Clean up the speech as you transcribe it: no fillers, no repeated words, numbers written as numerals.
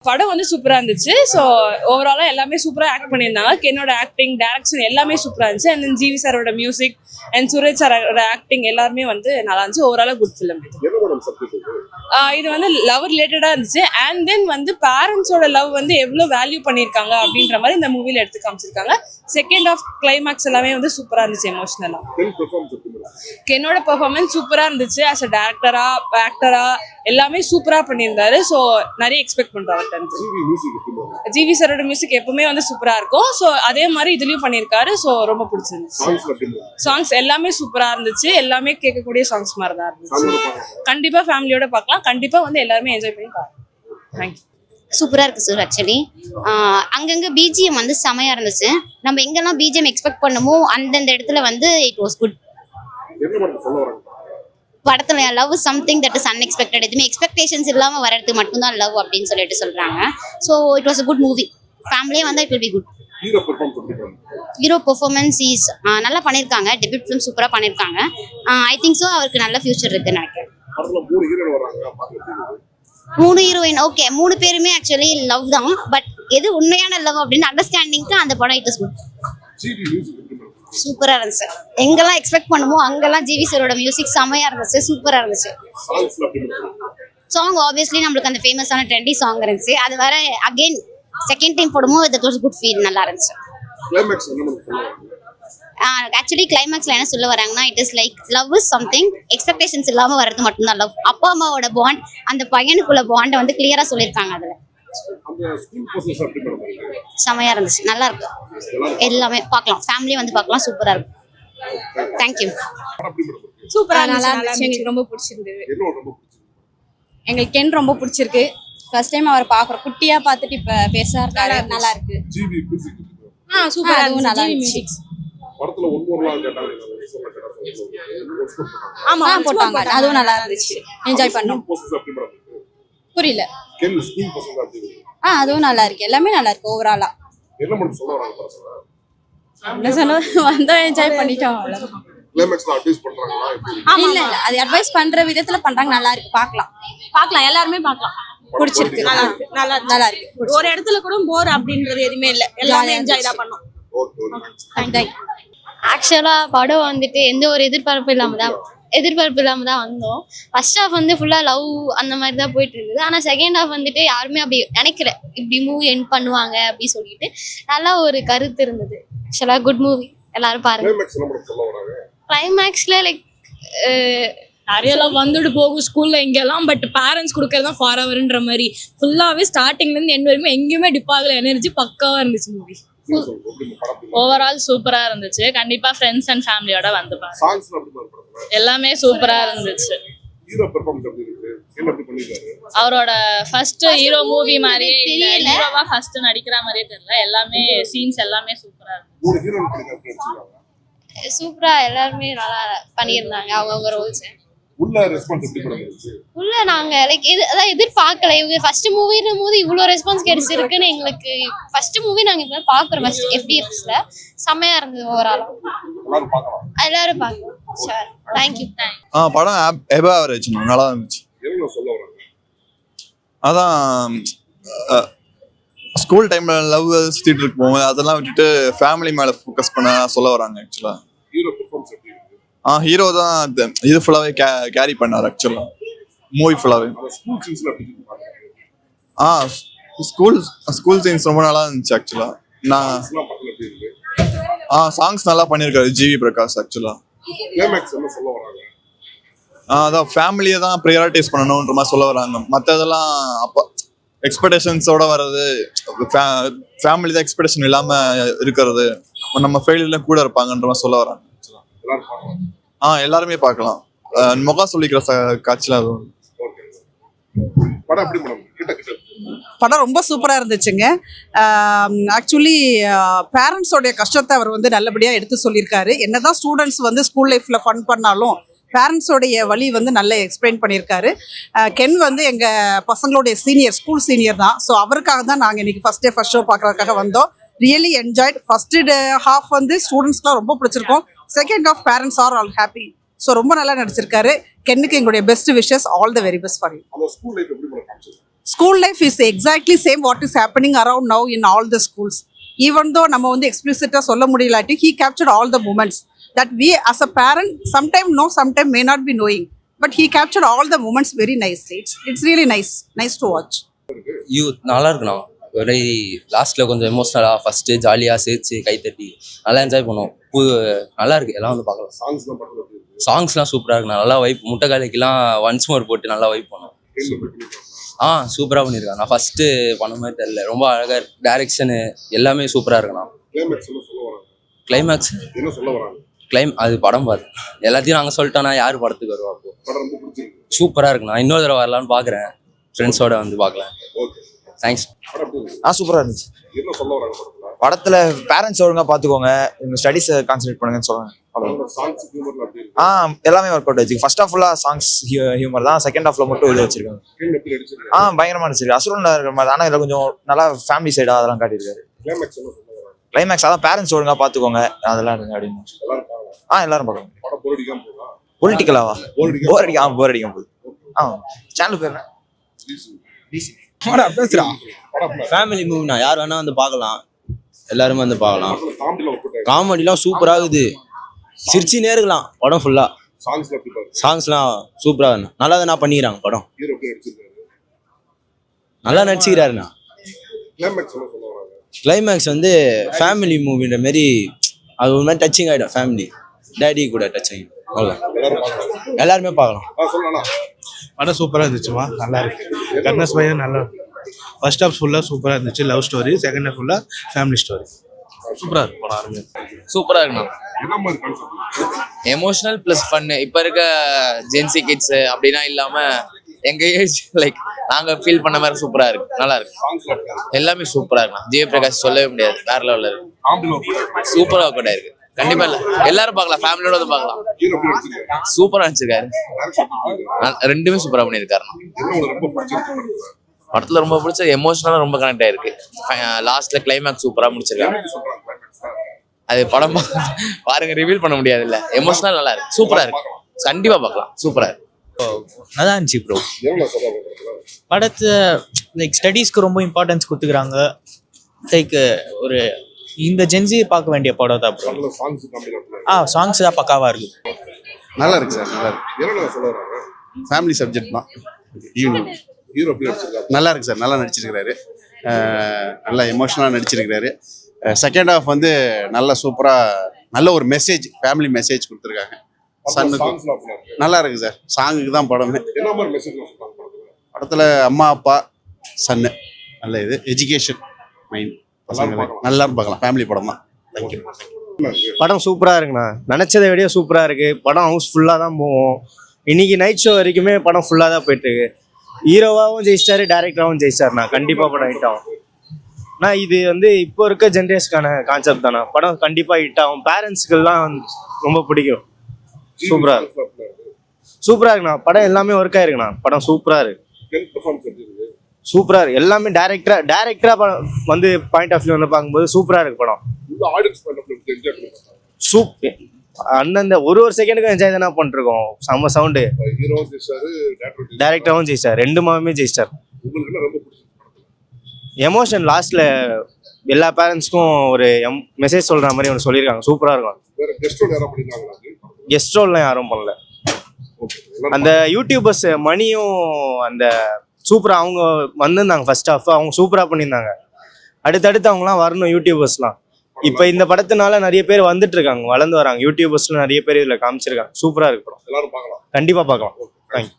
படம் வந்து சூப்பரா இருந்துச்சு. ஸோ ஓவராலா எல்லாமே சூப்பரா ஆக்ட் பண்ணியிருந்தாங்க. கென்னோட ஆக்டிங், டைரக்ஷன் எல்லாமே சூப்பரா இருந்துச்சு. அண்ட் ஜிவி சாரோட மியூசிக் அண்ட் சுரேஷ் சாரோட ஆக்டிங் எல்லாருமே வந்து நல்லா இருந்துச்சு. ஓவராலா குட் ஃபிலிம் இது வந்து லவ் ரிலேட்டடா இருந்துச்சு. அண்ட் தென் வந்து பேரண்ட்ஸோட லவ் வந்து எவ்வளவு வேல்யூ பண்ணியிருக்காங்க அப்படின்ற மாதிரி இந்த மூவில எடுத்து காமிச்சிருக்காங்க. செகண்ட் ஆஃப் கிளைமேக்ஸ் எல்லாமே வந்து சூப்பரா இருந்துச்சு. எமோஷனலா கென்னோட பெர்ஃபார்மன்ஸ் சூப்பரா இருந்துச்சு. ஆஸ் அ டேரக்டரா, ஆக்டரா எல்லாமே சூப்பரா பண்ணியிருந்தாரு. ஸோ நிறைய எக்ஸ்பெக்ட் பண்றாரு. ஜிவி சாரோட மியூசிக் எப்பவுமே வந்து சூப்பரா இருக்கும். ஸோ அதே மாதிரி இதுலயும் பண்ணியிருக்காரு. ஸோ ரொம்ப பிடிச்சிருந்துச்சு. சாங்ஸ் எல்லாமே சூப்பரா இருந்துச்சு. எல்லாமே கேட்கக்கூடிய சாங்ஸ் மாதிரி தான் இருந்துச்சு. கண்டிப்பா ஃபேமிலியோட பார்க்கலாம். கண்டிப்பா வந்து எல்லாருமே என்ஜாய் பண்ணி பார்க்கலாம். தேங்க்யூ. சூப்பராக இருக்குது சார். ஆக்சுவலி அங்கங்கே பிஜிஎம் வந்து செமையாக இருந்துச்சு. நம்ம எங்கெல்லாம் பிஜிஎம் எக்ஸ்பெக்ட் பண்ணுமோ அந்தந்த இடத்துல வந்து இட் வாஸ் குட். படத்தில் love something that is unexpected. எதுவுமே எக்ஸ்பெக்டேஷன்ஸ் இல்லாமல் வர்றது மட்டும்தான் லவ் அப்படின்னு சொல்கிறாங்க. So it was a good movie. ஃபேமிலியே வந்து it will be good. Hero performance is நல்லா பண்ணியிருக்காங்க. டெபியூட் ஃபிலிம் சூப்பராக பண்ணியிருக்காங்க. ஐ திங்க் ஸோ அவருக்கு நல்ல ஃபியூச்சர் இருக்குன்னு நினைக்கிறேன். 3 ஹீரோயின் ஓகே. 3 பேருமே ஆக்சுவலி லவ் தான். பட் எது உண்மையான லவ் அப்படின்னு அண்டர்ஸ்டாண்டிங்க்கு அந்த படம் இட் இஸ் குட். சூப்பரா இருந்துச்சு. எங்கெல்லாம் எக்ஸ்பெக்ட் பண்ணுமோ அங்கெல்லாம் ஜிவி சாரோட மியூசிக் செமையா இருந்துச்சு. சூப்பரா இருந்துச்சு. சாங் ஆப்வியஸ்லி நம்மளுக்கு அந்த ஃபேமஸான ட்ரெண்டி சாங் இருந்துச்சு. அது வேற அகைன் செகண்ட் டைம் போடும்போது இட் வாஸ் குட் ஃபீல். நல்லா இருந்துச்சு. ஆக்சுவலி கிளைமேக்ஸ்ல என்ன சொல்ல வராங்கன்னா it is like love is something expectations இல்லாம வர்றது மட்டும்தான் லவ். அப்பா அம்மாவோட பாண்ட், அந்த பையனுக்குள்ள பாண்டை வந்து கிளியரா சொல்லியிருக்காங்க. அதுல செமையா இருந்துச்சு. நல்லா இருக்கு. எல்லாமே பார்க்கலாம். ஃபேமிலி வந்து பார்க்கலாம். சூப்பரா இருக்கு. தேங்க்யூ. சூப்பரா நல்லா இருந்துச்சு. எங்களுக்கு ரொம்ப பிடிச்சிருந்தது. எங்களுக்கு கென் ரொம்ப பிடிச்சிருக்கு. ஃபர்ஸ்ட் டைம் அவரை பார்க்குறோம். குட்டியா பார்த்துட்டு இப்ப பெருசா இருக்காரு. நல்லா இருக்கு. சூப்பரா நல்லா இருந்துச்சு. ஆமா போட்டாங்க. அதுவும் நல்லா இருந்துச்சு. என்ஜாய் பண்ணோம். புரியல. அதுவும் நல்லா இருக்கு. எல்லாமே நல்லா இருக்கு. ஓவராலா என்ன சொல்ல வந்தா என்ஜாய் பண்ணிட்டோம். இல்ல இல்ல அது அட்வைஸ் பண்ற விதத்துல பண்றாங்க. நல்லா இருக்கு. பார்க்கலாம். எல்லாருமே பார்க்கலாம். பிடிச்சிருக்கு. நல்லா இருக்கு. ஒரு இடத்துல கூட போர் அப்படின்றது எதுவுமே இல்ல. எல்லாமே என்ஜாய் தான் பண்ணோம். ஆக்சுவலா படம் வந்துட்டு எந்த ஒரு எதிர்பார்ப்பு இல்லாம தான் வந்தோம். ஃபர்ஸ்ட் ஹாஃப் வந்து ஃபுல்லா லவ் அந்த மாதிரி தான் போயிட்டு இருந்தது. ஆனா செகண்ட் ஹாஃப் வந்துட்டு யாருமே அப்படி நினைக்கல இப்படி மூவி எண்ட் பண்ணுவாங்க அப்படி சொல்லிட்டு நல்லா ஒரு கருத்து இருந்தது. ஆக்சுவலா குட் மூவி. எல்லாரும் பாருங்க. கிளைமேக்ஸ்ல லைக் நிறைய லவ் வந்துட்டு போகும் ஸ்கூல்ல இங்கெல்லாம். பட் பேரண்ட்ஸ் கொடுக்கறதான் ஃபார் எவர்ன்ற மாதிரி ஃபுல்லாவே ஸ்டார்டிங்ல இருந்து எண்ட் வரைக்கும் எங்கேயுமே டிப் ஆகல. எனர்ஜி பக்காவா இருந்துச்சு மூவி. ஓவரால் சூப்பரா இருந்துச்சு. கண்டிப்பா ஃப்ரெண்ட்ஸ் அண்ட் ஃபேமிலியோட வந்து பாருங்க. எல்லாமே சூப்பரா இருந்துச்சு. அவரோட ஃபர்ஸ்ட் ஹீரோ மூவி மாதிரியே இல்ல. ஹீரோவா ஃபர்ஸ்ட் நடிக்கிற மாதிரியே தெரியல. எல்லாமே சீன்ஸ் எல்லாமே சூப்பரா இருந்துச்சு. சூப்பரா எல்லாருமே நல்லா பண்ணியிருந்தாங்க அவங்க ரோல்ஸ். உள்ள நாங்க லைக் அதான் எதிர்பார்க்கல. இவங்க ஃபர்ஸ்ட் மூவின்னும் போது இவ்வளவு ரெஸ்பான்ஸ் கிடைச்சிருக்குன்னு எங்களுக்கு. ஃபர்ஸ்ட் மூவி நாங்க இப்ப பாக்குறோம். ஃபர்ஸ்ட் FDFஸ்ல செமையா இருந்தது. ஓவரால் எல்லாரும் பாக்கலாம். Sir thank you. படம் எபோ ஆவரேஜ் நல்லா இருந்துச்சு. அதான் ஸ்கூல் டைம்ல லவ் சுத்திட்டு இருக்கும் அதெல்லாம் விட்டுட்டு ஃபேமிலி மேல ஃபோக்கஸ் பண்ண சொல்ல வராங்க. ஆக்சுவலா ஹீரோ தான் இது ஃபுல்லாவே கேரி பண்ணார். ஆக்சுவலா மூவி ஃபுல்லாவே ஸ்கூல் சீன்ஸ் ரொம்ப நல்லா இருந்துச்சு. ஆக்சுவலா நான் சாங்ஸ் நல்லா பண்ணியிருக்காரு ஜிவி பிரகாஷ். ஆக்சுவலா அதான் ஃபேமிலியை தான் ப்ரையாரிட்டைஸ் பண்ணணுன்ற மாதிரி சொல்ல வராங்க. மற்றதெல்லாம் அப்போ எக்ஸ்பெக்டேஷன்ஸோட வர்றது, ஃபேமிலி தான் எக்ஸ்பெக்டேஷன் இல்லாம இருக்கிறது, நம்ம ஃபெயிலியர்ல கூட இருப்பாங்கன்ற மாதிரி சொல்ல வராங்க. எல்லாருமே பார்க்கலாம். முகம் சொல்லிக்கிற காட்சியில் அது படம் ரொம்ப சூப்பரா இருந்துச்சுங்க. ஆக்சுவலி பேரண்ட்ஸோடைய கஷ்டத்தை அவர் வந்து நல்லபடியா எடுத்து சொல்லியிருக்காரு. என்னதான் ஸ்டூடெண்ட்ஸ் வந்து ஸ்கூல் லைஃப்ல ஃபன் பண்ணாலும் பேரண்ட்ஸோடைய வழி வந்து நல்லா எக்ஸ்பிளைன் பண்ணியிருக்காரு. கென் வந்து எங்கள் பசங்களுடைய ஸ்கூல் சீனியர் தான். ஸோ அவருக்காக தான் நாங்கள் இன்னைக்கு ஃபர்ஸ்ட் ஷோ பார்க்கறதுக்காக வந்தோம். Really enjoyed. ஃபர்ஸ்ட் ஹாஃப் வந்து ஸ்டூடெண்ட்ஸ்க்குலாம் ரொம்ப பிடிச்சிருக்கும். Second half parents are all happy. So ரொம்ப நல்லா நடிச்சிருக்காரு. கென்னுக்கு எங்களுடைய best wishes. All the very best for you. School life is exactly same what is happening around now in all the schools. Even though நம்ம வந்து explicit-ஆ சொல்ல முடியலாட்டி, he captured all the moments that we as a parent sometime know, sometime may not be knowing. But he captured all the moments very nicely. It's really nice to watch. நல்லா இருக்குண்ணா. ஒரே லாஸ்ட்டில் கொஞ்சம் எமோஷ்னலாக first ஜாலியாக சிரிச்சு கைத்தட்டி நல்லா என்ஜாய் பண்ணுவோம். நல்லா இருக்குது, எல்லாம் வந்து பார்க்கலாம். சாங்ஸ்லாம் சூப்பராக இருக்குண்ணா. நல்லா வைப், முட்டைக்காலைக்கெல்லாம் ஒன்ஸ் மோர் போட்டு நல்லா வைப் பண்ணோம். சூப்பராக பண்ணியிருக்காங்க. நான் ஃபஸ்ட்டு பண்ண மாதிரி தெரியல, ரொம்ப அழகாக டைரக்ஷனு எல்லாமே சூப்பராக இருக்குண்ணா. கிளைமேக்ஸ் அது படம் பார்த்து எல்லாத்தையும் நாங்கள் சொல்லிட்டோன்னா யார் படத்துக்கு வருவா? அப்போ சூப்பராக இருக்குண்ணா. இன்னொரு தடவை வரலான்னு பார்க்குறேன், ஃப்ரெண்ட்ஸோட வந்து பார்க்கலாம். தேங்க்ஸ். சூப்பராக இருந்துச்சு. படத்துல பேரண்ட்ஸ் ஒழுங்கா பாத்துக்கோங்க, இந்த ஸ்டடீஸ் கான்சென்ட்ரேட் பண்ணுங்கன்னு சொல்லுவாங்க. எல்லாமே ஒர்க் அவுட் ஆச்சு. ஃபர்ஸ்ட் ஃபுல்லா சாங்ஸ் ஹியூமர் தான், செகண்ட் ஹாஃப்ல மட்டும் இது வச்சிருக்காங்க. பயங்கரமா இருந்துச்சு. அசுரன்ல இருக்கிற மாதிரி, ஆனா இதுல கொஞ்சம் நல்லா ஃபேமிலி சைடா அதெல்லாம் காட்டியிருக்காரு. கிளைமேக்ஸ் அதான் பேரண்ட்ஸ் ஒழுங்கா பாத்துக்கோங்க அதெல்லாம் இருக்கு அப்படின்னு. எல்லாரும் பார்க்கணும். பொலிட்டிக்கலாவா? போர் அடிக்காம போகுது. சேனல் பேர் என்ன? ஃபேமிலி மூவினா யார் வேணா வந்து பார்க்கலாம், எல்லாருமே வந்து பார்க்கலாம். காமெடிலாம் சூப்பராக இருக்குது, சிரிச்சுனே இருக்கலாம் படம் ஃபுல்லா. சாங்ஸ்லாம் சூப்பராக நல்லா தானே பண்ணிக்கிறாங்க படம். நல்லா நடிச்சுக்கிறாருண்ணா. கிளைமேக்ஸ் வந்து ஃபேமிலி மூவின்ற மாரி அது ஒரு மாதிரி டச்சிங் ஆகிடும். ஃபேமிலி டேடி கூட டச் ஆகிடும். அவ்வளோதான், எல்லாருமே பார்க்கலாம். படம் சூப்பராக இருந்துச்சுமா, நல்லா இருக்கு. கர்ணஸ் பையன் நல்லா. ஃபர்ஸ்ட் ஹாஃப் ஃபுல்லாக சூப்பராக இருந்துச்சு, லவ் ஸ்டோரி. செகண்ட் ஹாஃப் ஃபுல்லாக ஃபேமிலி ஸ்டோரி. சூப்பராக இருக்கு படம். ஆரம்பி சூப்பராக இருக்குண்ணா. Emotional plus fun. இப்போ இருக்க ஜென்சி கிட்ஸ் அப்படின்னா இல்லாமல் எங்கள் ஏஜ் லைக் நாங்கள் ஃபீல் பண்ண மாதிரி சூப்பராக இருக்கு, நல்லா இருக்கு. எல்லாமே சூப்பராக இருக்குண்ணா. ஜெயபிரகாஷ் சொல்லவே முடியாது, வேற லெவலில் இருக்கு. சூப்பராக ஒர்க் அவுட் ஆயிருக்கு. கண்டிப்பா இல்ல, எல்லாரும் பார்க்கலாம், ஃபேமிலியோட வந்து பார்க்கலாம். சூப்பரா நடிச்சிருக்காரு, ரெண்டுமே சூப்பரா பண்ணியிருக்காரு. படத்துல ரொம்ப பிடிச்ச எமோஷனலா ரொம்ப கனெக்ட் ஆயிருக்கு. லாஸ்ட்ல கிளைமேக்ஸ் சூப்பரா முடிச்சிருக்காரு. அது படம் பாருங்க, ரிவீல் பண்ண முடியாது இல்ல. எமோஷனல் நல்லா இருக்கு, சூப்பரா இருக்கு. கண்டிப்பா பார்க்கலாம், சூப்பரா இருக்கு. நல்லா இருந்துச்சு ப்ரோ. படத்தை லைக் ஸ்டடீஸ்க்கு ரொம்ப இம்பார்ட்டன்ஸ் கொடுத்துக்கிறாங்க. லைக் ஒரு இந்த ஜென்சி பார்க்க வேண்டிய படம் தான் ப்ரோ. சாங்ஸ் தான் பக்காவா இருக்கு. நல்லா இருக்கு சார், நல்லா இருக்கு. ஃபேமிலி சப்ஜெக்ட் தான். நல்லா இருக்கு சார், நல்லா நடிச்சிருக்கிறாரு. நல்லா எமோஷனலாக நடிச்சிருக்கிறாரு. செகண்ட் ஹாஃப் வந்து நல்லா சூப்பராக, நல்ல ஒரு மெசேஜ், ஃபேமிலி மெசேஜ் கொடுத்துருக்காங்க. சன்னுக்கு நல்லா இருக்கு சார். சாங்குக்கு தான் படமே. படத்தில் அம்மா அப்பா சன்னு நல்ல இது எஜுகேஷன் மைண்ட் பசங்க நல்லா பார்க்கலாம். ஃபேமிலி படம் தான். தேங்க்யூ. படம் சூப்பராக இருக்குண்ணா. நினச்சதை விட சூப்பராக இருக்குது. படம் ஹவுஸ் ஃபுல்லாக தான் போவோம். இன்னைக்கு நைட் ஷோ வரைக்குமே படம் ஃபுல்லாக தான் போயிட்டுருக்கு. ஹீரோவாகவும் ஜெயிச்சிட்டாரு, டேரக்டராகவும் ஜெயிச்சிட்டாருண்ணா. கண்டிப்பாக படம் ஹிட் ஆகும். ஆனால் இது வந்து இப்போ இருக்க ஜென்ரேஷனுக்கான கான்செப்ட் தானே. படம் கண்டிப்பாக ஹிட் ஆகும். பேரண்ட்ஸுக்கெல்லாம் ரொம்ப பிடிக்கும். சூப்பராக இருக்கு, சூப்பராக இருக்குண்ணா. படம் எல்லாமே ஒர்க் ஆயிருக்குண்ணா. படம் சூப்பராக இருக்கு, சூப்பராக இருக்கு. எல்லாமே டேரக்டரா வந்து பாயிண்ட் ஆஃப் வியூ வந்து பார்க்கும்போது சூப்பராக இருக்கு படம். சூப்பர். அந்தந்த ஒரு செகண்டுக்கும் என்ஜாய் தானே பண்ணிருக்கோம். செம்ம சவுண்டு. டேரக்டராகவும் ஜெயிச்சார், ரெண்டு மாவுமே ஜெயிச்சார். எமோஷன் லாஸ்ட்ல எல்லா பேரண்ட்ஸ்க்கும் ஒரு மெசேஜ் சொல்ற மாதிரி ஒன்று சொல்லியிருக்காங்க. சூப்பராக இருக்கும். கெஸ்ட் ரோல்லாம் யாரும் பண்ணல. அந்த யூடியூபர்ஸ் மணியும் அந்த சூப்பராக அவங்க வந்திருந்தாங்க. ஃபர்ஸ்ட் ஹாஃப் அவங்க சூப்பராக பண்ணியிருந்தாங்க. அடுத்தடுத்து அவங்களாம் வரணும் யூடியூபர்ஸ்லாம். இப்போ இந்த படத்தினால நிறைய பேர் வந்துட்டு இருக்காங்க, வளர்ந்து வராங்க. யூடியூபர்ஸ்ல நிறைய பேர் இதில் காமிச்சிருக்காங்க. சூப்பராக இருக்கு படம். கண்டிப்பாக பார்க்கலாம். தேங்க்யூ.